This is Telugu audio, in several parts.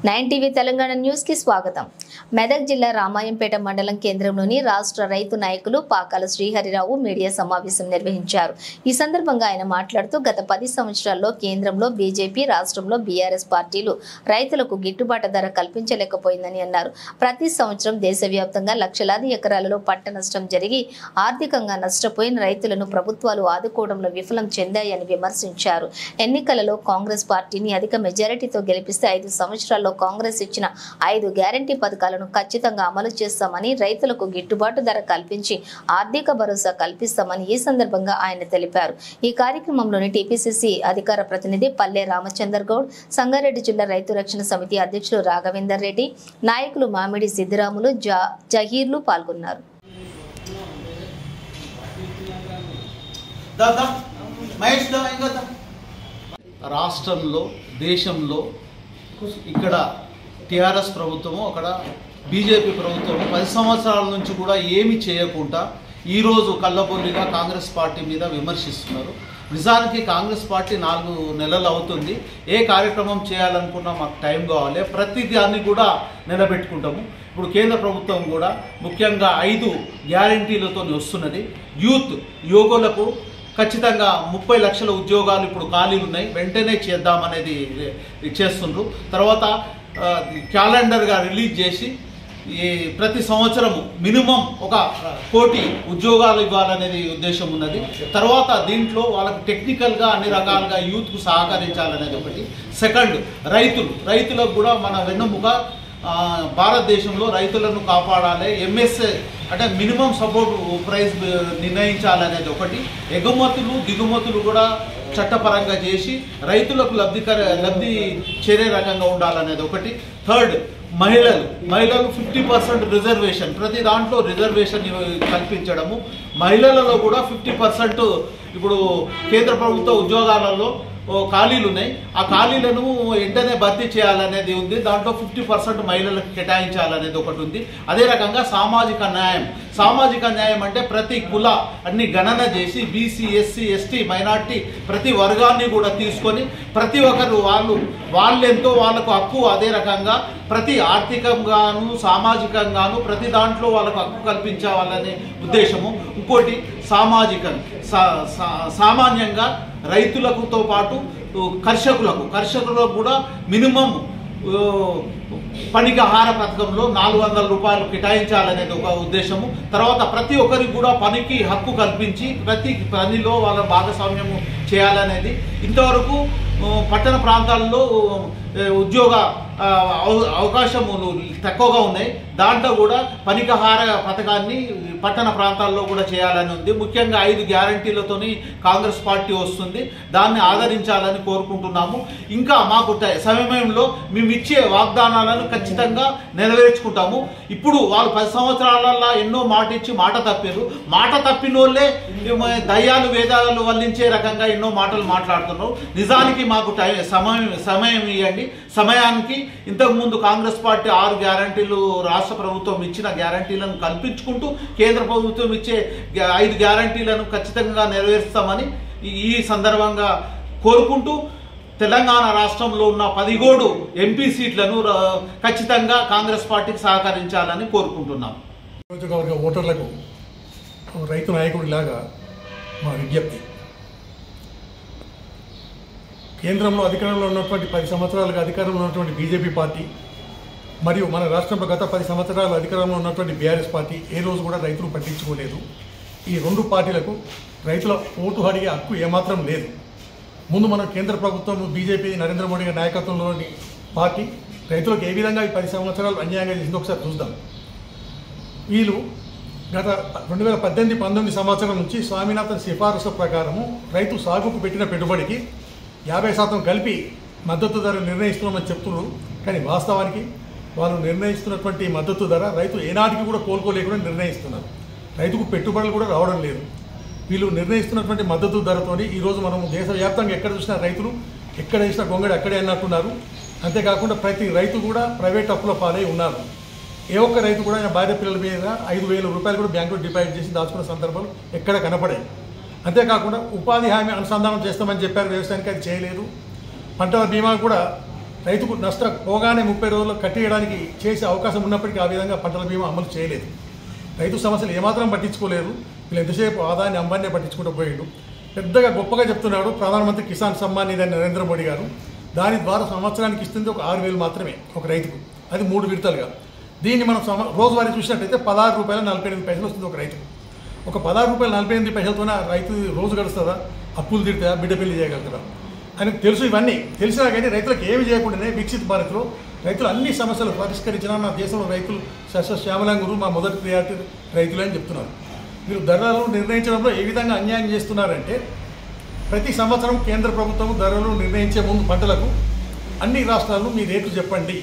9 టీవీ తెలంగాణ న్యూస్ కి స్వాగతం. మెదక్ జిల్లా రామాయంపేట మండలం కేంద్రంలోని రాష్ట్ర రైతు నాయకులు పాకాల శ్రీహరిరావు మీడియా సమావేశం నిర్వహించారు. ఈ సందర్భంగా ఆయన మాట్లాడుతూ గత 10 సంవత్సరాల్లో కేంద్రంలో బీజేపీ, రాష్ట్రంలో బీఆర్ఎస్ పార్టీలు రైతులకు గిట్టుబాటు ధర కల్పించలేకపోయిందని అన్నారు. ప్రతి సంవత్సరం దేశవ్యాప్తంగా లక్షలాది ఎకరాలలో పంట నష్టం జరిగి ఆర్థికంగా నష్టపోయిన రైతులను ప్రభుత్వాలు ఆదుకోవడంలో విఫలం చెందాయని విమర్శించారు. ఎన్నికలలో కాంగ్రెస్ పార్టీని అధిక మెజారిటీతో గెలిపిస్తే 5 సంవత్సరాల్లో కాంగ్రెస్ ఇచ్చిన 5 గ్యారంటీ పథకాలను ఖచ్చితంగా అమలు చేస్తామని, రైతులకు గిట్టుబాటు ధర కల్పించి ఆర్థిక భరోసా కల్పిస్తామని ఈ సందర్భంగా ఆయన తెలిపారు. ఈ కార్యక్రమంలోని టీపీసీసీ అధికార ప్రతినిధి పల్లె రామచందర్ గౌడ్, సంగారెడ్డి జిల్లా రైతు రక్షణ సమితి అధ్యక్షులు రాఘవేందర్ రెడ్డి, నాయకులు మామిడి సిద్దిరాములు, జహీర్లు పాల్గొన్నారు. రాష్ట్రంలో, దేశంలో ఇక్కడ టీఆర్ఎస్ ప్రభుత్వము, అక్కడ బీజేపీ ప్రభుత్వము 10 సంవత్సరాల నుంచి కూడా ఏమి చేయకుండా ఈరోజు కళ్ళబొల్లిగా కాంగ్రెస్ పార్టీ మీద విమర్శిస్తున్నారు. నిజానికి కాంగ్రెస్ పార్టీ 4 నెలలు అవుతుంది. ఏ కార్యక్రమం చేయాలనుకున్నా మాకు టైం కావాలి, ప్రతి దాన్ని కూడా నిలబెట్టుకుంటాము. ఇప్పుడు కేంద్ర ప్రభుత్వం కూడా ముఖ్యంగా 5 గ్యారంటీలతో వస్తున్నది. యువకులకు ఖచ్చితంగా 30 లక్షల ఉద్యోగాలు ఇప్పుడు ఖాళీలు ఉన్నాయి, వెంటనే చేద్దామనేది చేస్తుండ్రు. తర్వాత క్యాలెండర్గా రిలీజ్ చేసి ఈ ప్రతి సంవత్సరము మినిమం 1 కోటి ఉద్యోగాలు ఇవ్వాలనేది ఉద్దేశం ఉన్నది. తర్వాత దీంట్లో వాళ్ళకి టెక్నికల్గా అన్ని రకాలుగా యూత్కు సహకరించాలనేది ఒకటి. సెకండ్, రైతులకు కూడా మన వెన్నుముక. భారతదేశంలో రైతులను కాపాడాలి, ఎంఎస్ఏ అంటే మినిమం సపోర్ట్ ప్రైస్ నిర్ణయించాలనేది ఒకటి. దిగుమతులు కూడా చట్టపరంగా చేసి రైతులకు లబ్ధి చేరే రకంగా ఉండాలనేది ఒకటి. థర్డ్, మహిళలు 50% రిజర్వేషన్, ప్రతి దాంట్లో రిజర్వేషన్ కల్పించడము. మహిళలలో కూడా 50% ఇప్పుడు కేంద్ర ప్రభుత్వ ఉద్యోగాలలో ఖాళీలు ఉన్నాయి, ఆ ఖాళీలను వెంటనే భర్తీ చేయాలనేది ఉంది. దాంట్లో 50% మహిళలకు కేటాయించాలనేది ఒకటి ఉంది. అదే రకంగా సామాజిక న్యాయం అంటే ప్రతి కుల అన్ని గణన చేసి బీసీ, ఎస్సీ, ఎస్టీ, మైనార్టీ ప్రతి వర్గాన్ని కూడా తీసుకొని ప్రతి ఒక్కరు వాళ్ళెంతో వాళ్ళకు హక్కు, అదే రకంగా ప్రతి ఆర్థికంగాను సామాజికంగాను ప్రతి దాంట్లో వాళ్ళకు హక్కు కల్పించాలనే ఉద్దేశము. ఇంకోటి సామాన్యంగా రైతులకుతో పాటు కర్షకులకు కూడా మినిమం పనికి ఆహార పథకంలో 400 రూపాయలు కేటాయించాలనేది ఒక ఉద్దేశము. తర్వాత ప్రతి ఒక్కరికి కూడా పనికి హక్కు కల్పించి ప్రతి పనిలో వాళ్ళ భాగస్వామ్యము చేయాలనేది. ఇంతవరకు పట్టణ ప్రాంతాల్లో ఉద్యోగ అవకాశములు తక్కువగా ఉన్నాయి, దాంట్లో కూడా పనికాహార పథకాన్ని పట్టణ ప్రాంతాల్లో కూడా చేయాలని ఉంది. ముఖ్యంగా 5 గ్యారంటీలతోని కాంగ్రెస్ పార్టీ వస్తుంది, దాన్ని ఆదరించాలని కోరుకుంటున్నాము. ఇంకా మాకు సమయంలో మేము ఇచ్చే వాగ్దానాలను ఖచ్చితంగా నెరవేర్చుకుంటాము. ఇప్పుడు వాళ్ళు 10 సంవత్సరాలలో ఎన్నో మాట ఇచ్చి మాట తప్పారు. మాట తప్పిన వాళ్ళే దయ్యాలు వేదాలు వల్లించే రకంగా ఎన్నో మాటలు మాట్లాడుతున్నారు. నిజానికి మాకు సమయం ఇవ్వండి. సమయానికి ఇంతకుముందు కాంగ్రెస్ పార్టీ 6 గ్యారంటీలు రాష్ట్ర ప్రభుత్వం ఇచ్చిన గ్యారంటీలను కల్పించుకుంటూ కేంద్ర ప్రభుత్వం ఇచ్చే 5 గ్యారంటీలను ఖచ్చితంగా నెరవేరుస్తామని ఈ సందర్భంగా కోరుకుంటూ తెలంగాణ రాష్ట్రంలో ఉన్న 17 ఎంపీ సీట్లను ఖచ్చితంగా కాంగ్రెస్ పార్టీకి సహకరించాలని కోరుకుంటున్నాం. నియోజకవర్గ ఓటర్లకు రైతు నాయకుడిలాగా మా విజ్ఞప్తి, కేంద్రంలో అధికారంలో ఉన్నటువంటి 10 సంవత్సరాలుగా అధికారంలో ఉన్నటువంటి బీజేపీ పార్టీ మరియు మన రాష్ట్రంలో గత 10 సంవత్సరాలు అధికారంలో ఉన్నటువంటి బీఆర్ఎస్ పార్టీ ఏ రోజు కూడా రైతులు పట్టించుకోలేదు. ఈ 2 పార్టీలకు రైతుల ఓటు అడిగే హక్కు ఏమాత్రం లేదు. ముందు మనం కేంద్ర ప్రభుత్వం బీజేపీ నరేంద్ర మోడీ గారి నాయకత్వంలోని పార్టీ రైతులకు ఏ విధంగా ఈ 10 సంవత్సరాలు అన్యాయంగా చేసిందో ఒకసారి చూద్దాం. వీళ్ళు గత 2018-19 సంవత్సరం నుంచి స్వామినాథన్ సిఫారసు ప్రకారము రైతు సాగుకు పెట్టిన పెట్టుబడికి 50% కలిపి మద్దతు ధర నిర్ణయిస్తున్నామని చెప్తున్నారు. కానీ వాస్తవానికి వాళ్ళు నిర్ణయిస్తున్నటువంటి మద్దతు ధర రైతు ఏనాటికి కూడా కోలుకోలేకుండా నిర్ణయిస్తున్నారు. రైతుకు పెట్టుబడులు కూడా రావడం లేదు. వీళ్ళు నిర్ణయిస్తున్నటువంటి మద్దతు ధరతోని ఈరోజు మనం దేశవ్యాప్తంగా ఎక్కడ చూసినా రైతులు ఎక్కడ వేసినా గొంగడి అక్కడే అన్నట్టున్నారు. అంతేకాకుండా ప్రతి రైతు కూడా ప్రైవేట్ అప్పుల పాలై ఉన్నారు. ఏ ఒక్క రైతు కూడా ఆయన భార్య పిల్లల మీద 5,000 రూపాయలు కూడా బ్యాంకులో డిపాజిట్ చేసి దాచుకున్న సందర్భాలు ఎక్కడ కనపడాయి. అంతేకాకుండా ఉపాధి హామీ అనుసంధానం చేస్తామని చెప్పారు వ్యవసాయానికి, అది చేయలేదు. పంటల బీమా కూడా రైతుకు నష్టం పోగానే 30 రోజులు కట్టేయడానికి చేసే అవకాశం ఉన్నప్పటికీ ఆ విధంగా పంటల బీమా అమలు చేయలేదు. రైతు సమస్యలు ఏమాత్రం పట్టించుకోలేదు. వీళ్ళు ఎంతసేపు ఆదాయాన్ని అంబాన్ని పట్టించుకుంటూ పోయాడు. పెద్దగా గొప్పగా చెప్తున్నాడు ప్రధానమంత్రి కిసాన్ సమ్మాన్ నిధి నరేంద్ర మోడీ గారు. దాని ద్వారా సంవత్సరానికి ఇస్తుంది ఒక 6,000 మాత్రమే ఒక రైతుకు, అది 3 విడతలుగా. దీన్ని మనం రోజువారీ చూసినట్టయితే ₹16.48 వస్తుంది ఒక రైతుకు. ఒక ₹16.48తోనే రైతు రోజు గడుస్తుందా? అప్పులు తిడతా, బిడ్డ పెళ్లి చేయగలుగుతారా అని తెలుసు. ఇవన్నీ తెలిసినా కానీ రైతులకు ఏమి చేయకుండానే వికసిత్ భారత్లో రైతులు అన్ని సమస్యలు పరిష్కరించినా నా దేశంలో రైతులు సస్యశ్యామలంగురు మా మొదటి ప్రియారిటీ రైతులు అని చెప్తున్నారు. మీరు ధరలు నిర్ణయించడంలో ఏ విధంగా అన్యాయం చేస్తున్నారంటే, ప్రతి సంవత్సరం కేంద్ర ప్రభుత్వం ధరలు నిర్ణయించే ముందు పంటలకు అన్ని రాష్ట్రాలు మీ రేట్లు చెప్పండి,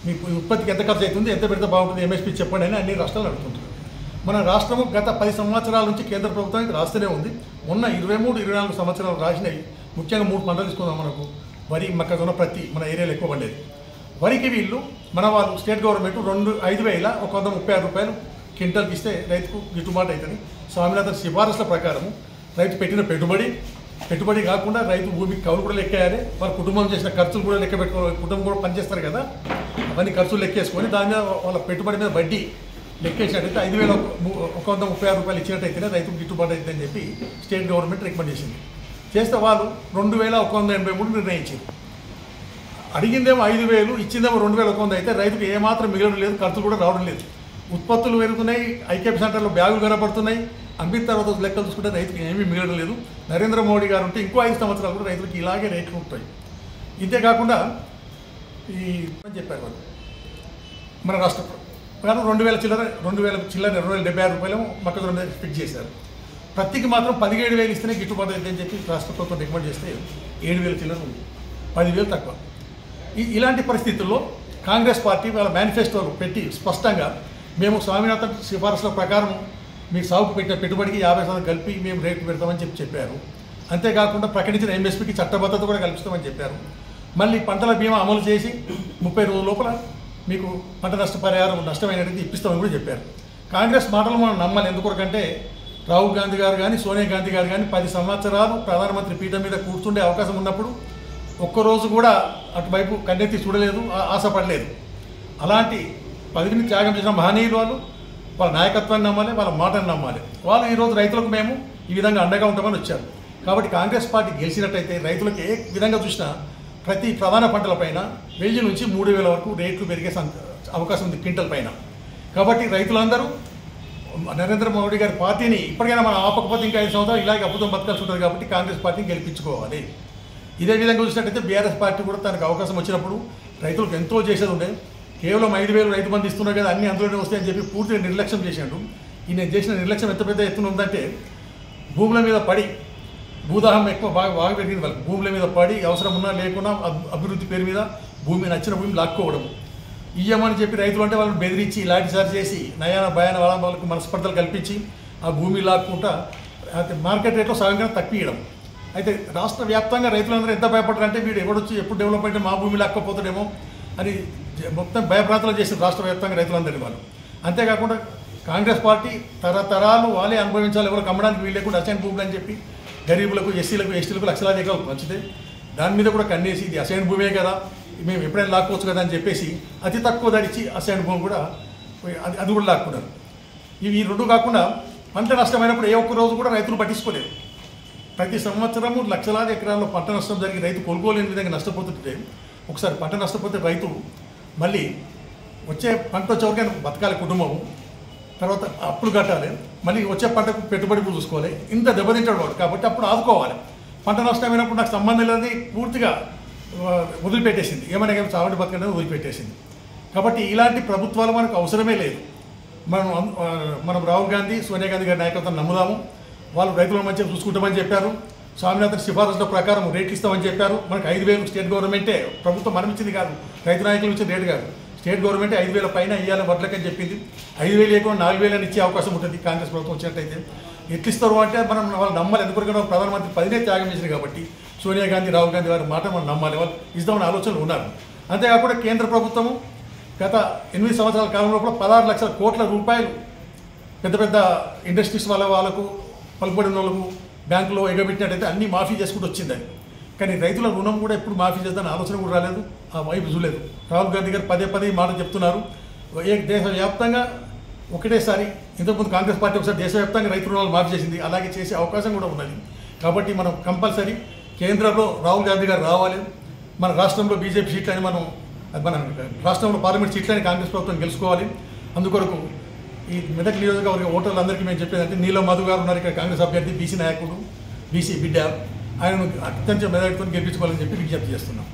మీ ఉత్పత్తికి ఎంత ఖర్చు అవుతుంది, ఎంత పెడితే బాగుంటుంది, ఎంఎస్పీ చెప్పండి అని అన్ని రాష్ట్రాలు అడుగుతుంటారు. మన రాష్ట్రము గత 10 సంవత్సరాల నుంచి కేంద్ర ప్రభుత్వానికి రాస్తూనే ఉంది. మొన్న 23-24 సంవత్సరాలు రాసినవి ముఖ్యంగా 3 పంటలు తీసుకుందాం. మనకు వరి, మొక్కజొన్న, పత్తి మన ఏరియాలో ఎక్కువ పండేది. వరికి వీళ్ళు మన వాళ్ళు స్టేట్ గవర్నమెంట్ ₹5,136 క్వింటల్కి ఇస్తే రైతుకు గిట్టుబాటు అవుతుంది. స్వామినాథన్ సిఫారసుల ప్రకారము రైతు పెట్టిన పెట్టుబడి కాకుండా రైతు భూమికి కౌలు కూడా లెక్కేయాలి, వాళ్ళ కుటుంబం చేసిన ఖర్చులు కూడా లెక్క పెట్టుకోవాలి. కుటుంబం కూడా పనిచేస్తారు కదా, అవన్నీ ఖర్చులు లెక్కేసుకొని దాని మీద వాళ్ళ పెట్టుబడి మీద వడ్డీ లెక్కేసినట్టయితే ₹5,136 ఇచ్చినట్టయితేనే రైతుకు గిట్టుబాటు అవుతుందని చెప్పి స్టేట్ గవర్నమెంట్ రికమెండ్ చేసింది. చేస్తే వాళ్ళు 2,183 నిర్ణయించింది. అడిగిందేమో 5,000, ఇచ్చిందేమో 2,100 అయితే రైతుకు ఏమాత్రం మిగలడం లేదు, ఖర్చులు కూడా రావడం లేదు. ఉత్పత్తులు పెరుగుతున్నాయి, ఐకేపీ సెంటర్లో బ్యాగులు కనపడుతున్నాయి. అమ్మిన తర్వాత లెక్కలు చూసుకుంటే రైతుకి ఏమీ మిగలడం లేదు. నరేంద్ర మోడీ గారు ఉంటే ఇంకో 5 సంవత్సరాలు కూడా రైతులకు ఇలాగే రేట్లు ఉంటాయి. ఇంతే కాకుండా ఈ అని చెప్పారు వాళ్ళు మన రాష్ట్ర ప్రకారం 2,000 చిల్లర ₹2,076 మొక్కజొన్న ఫిక్స్ చేశారు. ప్రతికి మాత్రం 17,000 ఇస్తేనే గిట్టుబాటు అవుతుందని చెప్పి రాష్ట్ర ప్రభుత్వం రికమెండ్ చేస్తే 7,000 చిల్లర ఉంది, 10,000 తక్కువ. ఇలాంటి పరిస్థితుల్లో కాంగ్రెస్ పార్టీ వాళ్ళ మేనిఫెస్టోలు పెట్టి స్పష్టంగా మేము స్వామినాథన్ సిఫారసుల ప్రకారం మీ సాగుకు పెట్టిన పెట్టుబడికి 50% కలిపి మేము రేట్లు పెడతామని చెప్పారు. అంతేకాకుండా ప్రకటించిన ఎంఎస్పీకి చట్టబద్ధత కూడా కల్పిస్తామని చెప్పారు. మళ్ళీ పంటల బీమా అమలు చేసి 30 రోజుల లోపల మీకు పంట నష్టపరిహారం నష్టమైనది ఇప్పిస్తామని కూడా చెప్పారు. కాంగ్రెస్ మాటలు మనం నమ్మాలి. ఎందుకొరకంటే రాహుల్ గాంధీ గారు కానీ సోనియా గాంధీ గారు కానీ 10 సంవత్సరాలు ప్రధానమంత్రి పీఠం మీద కూర్చుండే అవకాశం ఉన్నప్పుడు ఒక్కరోజు కూడా అటువైపు కన్నెత్తి చూడలేదు, ఆశపడలేదు. అలాంటి పదవిని త్యాగం చేసిన మహనీయులు వాళ్ళు. వాళ్ళ నాయకత్వాన్ని నమ్మాలి, వాళ్ళ మాటను నమ్మాలి. వాళ్ళు ఈరోజు రైతులకు మేము ఈ విధంగా అండగా ఉంటామని వచ్చారు. కాబట్టి కాంగ్రెస్ పార్టీ గెలిచినట్టయితే రైతులకు ఏ విధంగా చూసినా ప్రతి ప్రధాన పంటలపైన 1,000 నుంచి 3,000 వరకు రేట్లు పెరిగే అవకాశం ఉంది క్వింటల్ పైన. కాబట్టి రైతులందరూ నరేంద్ర మోడీ గారి పార్టీని ఇప్పటికైనా మనం ఆపకపోతే ఇంకా 5 సంవత్సరాలు ఇలాగే అద్భుతం బతకాల్సి ఉంటుంది. కాబట్టి కాంగ్రెస్ పార్టీని గెలిపించుకోవాలి. ఇదే విధంగా చూసినట్టయితే బీఆర్ఎస్ పార్టీ కూడా తనకు అవకాశం వచ్చినప్పుడు రైతులకు ఎంతో చేసేది ఉండే. కేవలం 5,000 రైతు బంధు ఇస్తున్నారు కదా, అన్ని అందులోనే వస్తాయని చెప్పి పూర్తిగా నిర్లక్ష్యం చేశాడు. ఈయన చేసిన నిర్లక్ష్యం ఎంత పెద్ద ఎత్తున ఉందంటే, భూముల మీద పడి భూదాహం ఎక్కువ బాగా పెరిగింది వాళ్ళకి. భూముల మీద పడి అవసరం ఉన్నా లేకున్నా అభివృద్ధి పేరు మీద భూమి నచ్చిన భూమి లాక్కోవడం, ఇయ్యమని చెప్పి రైతులు అంటే వాళ్ళని బెదిరించి లాఠీచార్జ్ చేసి నయాన భయాన వాళ్ళకు మనస్పర్ధలు కల్పించి ఆ భూమి లాక్కుంటా మార్కెట్ రేట్లో సగంగా తప్పియడం. అయితే రాష్ట్ర వ్యాప్తంగా రైతులందరూ ఎంత భయపడ్డారంటే, వీడు ఎవడొచ్చి ఎప్పుడు డెవలప్మెంట్ మా భూమి లాక్కపోతాడేమో అని మొత్తం భయప్రాంతాలు చేసిన రాష్ట్ర వ్యాప్తంగా రైతులందరి వాళ్ళు. అంతేకాకుండా కాంగ్రెస్ పార్టీ తరతరాలు వాళ్ళే అనుభవించాలి, ఎవరు కమ్మడానికి వీలు లేకుండా అసైన్ భూములు అని చెప్పి గరీబులకు, ఎస్సీలకు, ఎస్టీలకు లక్షలాది ఎకరాలు పంచితే దాని మీద కూడా కన్నేసి ఇది అసైన్ భూమే కదా, మేము ఎప్పుడైనా లాక్కోవచ్చు కదా అని చెప్పేసి అతి తక్కువ ధరించి అసైన్ భూమి కూడా అది కూడా లాక్కున్నారు. ఇవి 2 కాకుండా పంట నష్టమైనప్పుడు ఏ ఒక్క రోజు కూడా రైతులు పట్టించుకోలేదు. ప్రతి సంవత్సరము లక్షలాది ఎకరాల్లో పంట నష్టం జరిగి రైతు కొనుగోలేని విధంగా నష్టపోతుంటే, ఒకసారి పంట నష్టపోతే రైతు మళ్ళీ వచ్చే పంట వచ్చేవరకైనా బతకాలి కుటుంబము, తర్వాత అప్పులు కట్టాలి, మళ్ళీ వచ్చే పంటకు పెట్టుబడి కూడా చూసుకోవాలి. ఇంత దెబ్బతింటాడు వాడు. కాబట్టి అప్పుడు ఆదుకోవాలి. పంట నష్టమైనప్పుడు నాకు సంబంధం లేదని పూర్తిగా వదిలిపెట్టేసింది. ఏమైనా కానీ చావటి బతకడం వదిలిపెట్టేసింది. కాబట్టి ఇలాంటి ప్రభుత్వాలు మనకు అవసరమే లేదు. మనం రాహుల్ గాంధీ, సోనియా గాంధీ గారి నాయకత్వం నమ్ముదాము. వాళ్ళు రైతులను మంచిగా చూసుకుంటామని చెప్పారు. స్వామినాథన్ సిఫారసుల ప్రకారం రేట్లు ఇస్తామని చెప్పారు. మనకు 5,000 స్టేట్ గవర్నమెంటే, ప్రభుత్వం మనం ఇచ్చింది కాదు, రైతు నాయకులు ఇచ్చిన రేటు కాదు. స్టేట్ గవర్నమెంటే 5,000 పైన ఇవ్వాలి వడ్లకని చెప్పింది. 5,000 లేకుండా 4,000 అని ఇచ్చే అవకాశం ఉంటుంది కాంగ్రెస్ ప్రభుత్వం వచ్చినట్టయితే. ఎట్లిస్తారు అంటే మనం వాళ్ళు నమ్మాలి. ఎందుకంటే ప్రధానమంత్రి 10 త్యాగం చేసింది కాబట్టి సోనియా గాంధీ, రాహుల్ గాంధీ వారి మాట మనం నమ్మాలి. వాళ్ళు ఇద్దామని ఆలోచనలు ఉన్నారు. అంతేకాకుండా కేంద్ర ప్రభుత్వము గత 8 సంవత్సరాల కాలం లోపల 16 లక్షల కోట్ల రూపాయలు పెద్ద పెద్ద ఇండస్ట్రీస్ వాళ్ళకు పలుకుబడిన వాళ్ళకు బ్యాంకులో ఎగబెట్టినట్టయితే అన్నీ మాఫీ చేసుకుంటూ వచ్చిందని. కానీ రైతుల రుణం కూడా ఎప్పుడు మాఫీ చేద్దాని ఆలోచన కూడా రాలేదు, ఆ వైపు చూడలేదు. రాహుల్ గాంధీ గారు పదే పదే ఈ మాట చెప్తున్నారు. దేశవ్యాప్తంగా ఒకటేసారి, ఇంతకుముందు కాంగ్రెస్ పార్టీ ఒకసారి దేశవ్యాప్తంగా రైతు రుణాలు మాఫీ చేసింది, అలాగే చేసే అవకాశం కూడా ఉన్నది. కాబట్టి మనం కంపల్సరీ కేంద్రంలో రాహుల్ గాంధీ గారు రావాలి, మన రాష్ట్రంలో బీజేపీ సీట్లని మన రాష్ట్రంలో పార్లమెంట్ సీట్లని కాంగ్రెస్ ప్రభుత్వం గెలుచుకోవాలి. అందుకొరకు ఈ మెదక్ నియోజకవర్గ ఓటర్లందరికీ మేము చెప్పేదంటే, నీలం మధు గారు ఉన్నారు ఇక్కడ, కాంగ్రెస్ అభ్యర్థి, బీసీ నాయకుడు, బీసీ బిడ్డ, ఆయనను అత్యంత మెదడుతో గెలిపించుకోవాలని చెప్పి విజ్ఞప్తి చేస్తున్నాం.